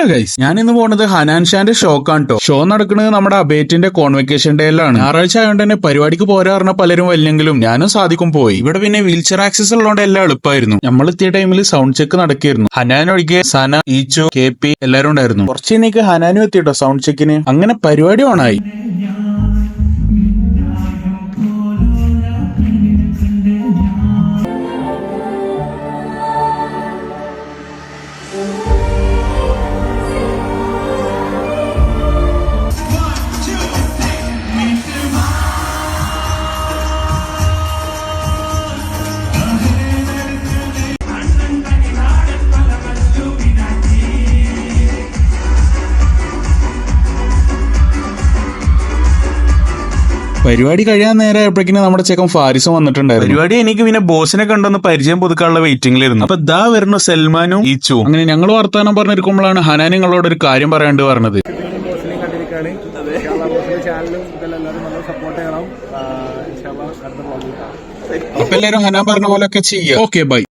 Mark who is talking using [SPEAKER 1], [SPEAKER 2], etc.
[SPEAKER 1] Hello guys, ഞാൻ ഇന്ന് പോകുന്നത് ഹനാൻ ഷാന്റെ ഷോക്കാണ് കേട്ടോ. ഷോ നടക്കുന്നത് നമ്മുടെ അബേറ്റിന്റെ കോൺവെക്കേഷൻ ഡേയിലാണ്. ഞായറാഴ്ച ആയതുകൊണ്ട് തന്നെ പരിപാടിക്ക് പോരാ പറഞ്ഞ പലരും വല്ലെങ്കിലും ഞാനും സാധിക്കും പോയി. ഇവിടെ പിന്നെ വീൽ ചെയർ ആക്സസ് ഉള്ളതുകൊണ്ട് എല്ലാം എളുപ്പമായിരുന്നു. നമ്മൾ എത്തിയ ടൈമിൽ സൗണ്ട് ചെക്ക് നടക്കായിരുന്നു. ഹനാൻ ഒഴികെ സന, ഈച്ചു, KP എല്ലാരും ഉണ്ടായിരുന്നു. കുറച്ച് എനിക്ക് ഹനാനും എത്തിട്ടോ സൗണ്ട് ചെക്കിന്. അങ്ങനെ പരിപാടി ഓണായി. പരിപാടി കഴിയാൻ നേരമായപ്പോഴേക്കും നമ്മുടെ ചെക്കൻ ഫാരിസും വന്നിട്ടുണ്ടായിരുന്നു. പരിപാടി എനിക്ക് പിന്നെ ബോസിനെ കണ്ടൊന്ന് പരിചയം പുതുക്കാനുള്ള വെയിറ്റിംഗിലായിരുന്നു. അപ്പൊ ദാ വരുന്നു സൽമാനും ഈച്ചു. അങ്ങനെ ഞങ്ങൾ വർത്താനം പറഞ്ഞിരിക്കുമ്പോഴാണ് ഹനാൻ നിങ്ങളോട് ഒരു കാര്യം പറയാണ്ട് പറഞ്ഞത്. അപ്പൊ എല്ലാരും ഹനാൻ പറഞ്ഞ പോലെ ഒക്കെ ചെയ്യാം. Okay bye.